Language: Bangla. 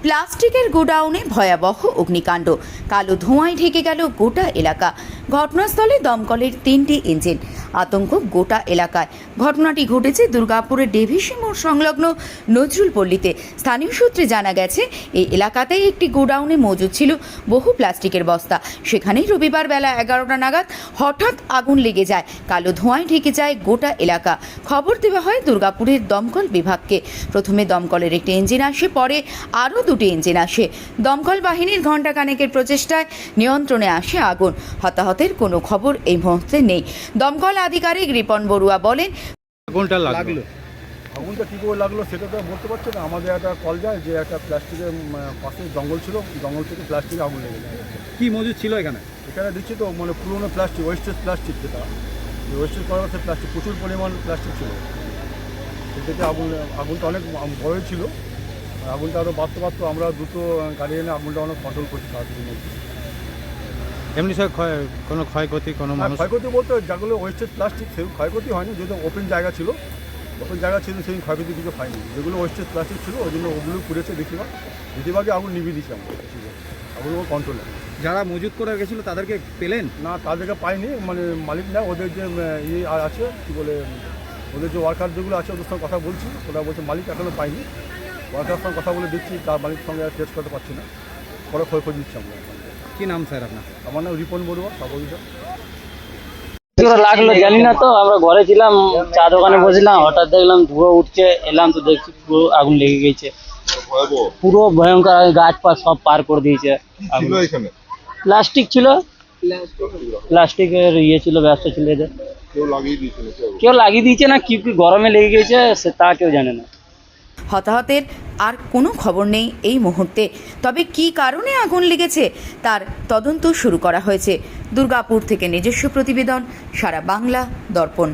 প্লাস্টিকের গোডাউনে ভয়াবহ অগ্নিকাণ্ড, কালো ধোঁয়ায় ঢেকে গেল গোটা এলাকা। ঘটনাস্থলে দমকলের 3টি ইঞ্জিন, আতঙ্ক গোটা এলাকায়। ঘটনাটি ঘটেছে দুর্গাপুরের ডেভিসি মোড় সংলগ্ন নজরুলপল্লীতে। স্থানীয় সূত্রে জানা গেছে, এই এলাকাতেই একটি গোডাউনে মজুদ ছিল বহু প্লাস্টিকের বস্তা। সেখানেই রবিবার বেলা 11টা নাগাদ হঠাৎ আগুন লেগে যায়। কালো ধোঁয়ায় ঢেকে যায় গোটা এলাকা। খবর দেওয়া হয় দুর্গাপুরের দমকল বিভাগকে। প্রথমে দমকলের একটি ইঞ্জিন আসে, পরে আরও 2টি ইঞ্জিন আসে। দমকল বাহিনীর ঘণ্টাখানেকের প্রচেষ্টায় নিয়ন্ত্রণে আসে আগুন। হতাহতের কোনো খবর এই মুহূর্তে নেই। দমকল আধিকারিক রিপন বড়ুয়া বলেন, আগুনটা লাগলো, আগুনটা কী করে লাগলো সেটা তো বলতে পারছি না। আমাদের একটা কল যায় যে একটা প্লাস্টিকের পাশে জঙ্গল ছিল, জঙ্গল থেকে প্লাস্টিকে আগুন লেগে যায়। কি মজুদ ছিল এখানে? এখানে দিচ্ছি তো পুরোনো প্লাস্টিক, ওয়েস্টেজ প্লাস্টিক, যেটা ওয়েস্টেজ করার সে প্লাস্টিক, প্রচুর পরিমাণ প্লাস্টিক ছিল। সেটাকে আগুনটা অনেক বড়ই ছিল। আগুনটা আরও বাড়তে আমরা দুটো গাড়ি এনে আগুনটা অনেক কন্ট্রোল করছি তাড়াতাড়ির মধ্যে। এমনি সব কোনো ক্ষয়ক্ষতি কোনো মানুষ? ক্ষয়ক্ষতি বলতে যেগুলো ওয়েস্টেজ প্লাস্টিক সেগুলো ক্ষয়ক্ষতি হয়নি, যেহেতু ওপেন জায়গা ছিল সেই ক্ষয়ক্ষতি কিছু হয়নি। যেগুলো ওয়েস্টেজ প্লাস্টিক ছিল ওই জন্য ওগুলো পুড়েছে বেশিরভাগই আগুন নিভিয়ে দিচ্ছি আমরা, আগুন কন্ট্রোলে। যারা মজুদ করে গেছিলো তাদেরকে পেলেন? না, তাদেরকে পাইনি, মালিক না, ওদের যে আছে কী বলে, ওদের যে ওয়ার্কার যেগুলো আছে ওদের সঙ্গে কথা বলছি, ওরা বলছে মালিক এখনও পাইনি। ওয়ার্কার সঙ্গে কথা বলে দিচ্ছি, তার মালিকের সঙ্গে আর টেস্ট করতে পারছি না, পরে খোঁজ নিচ্ছি আমরা। কি নাম স্যার আপনার? আমার নাম রিপন বড়ুয়া, সাবঅফিসার। লাগলো জানি না তো, আমরা ঘরে ছিলাম, চা দোকানে বসেছিলাম, হঠাৎ দেখলাম ধুয়ো উঠছে, এলাম তো দেখছি পুরো আগুন লেগে গেছে, পুরো ভয়ঙ্কর। গাছ পাছ সব পার করে দিয়েছে। প্লাস্টিক ছিল, প্লাস্টিকের ছিল, ব্যবসা ছিল এদের। কেউ লাগিয়ে দিয়েছে না কি গরমে লেগে গেছে সে তা কেউ জানে না। হতাহতের আর কোনো খবর নেই এই মুহূর্তে। তবে কী কারণে আগুন লেগেছে তার তদন্ত শুরু করা হয়েছে। দুর্গাপুর থেকে নিজস্ব প্রতিবেদন, সারা বাংলা দর্পণ।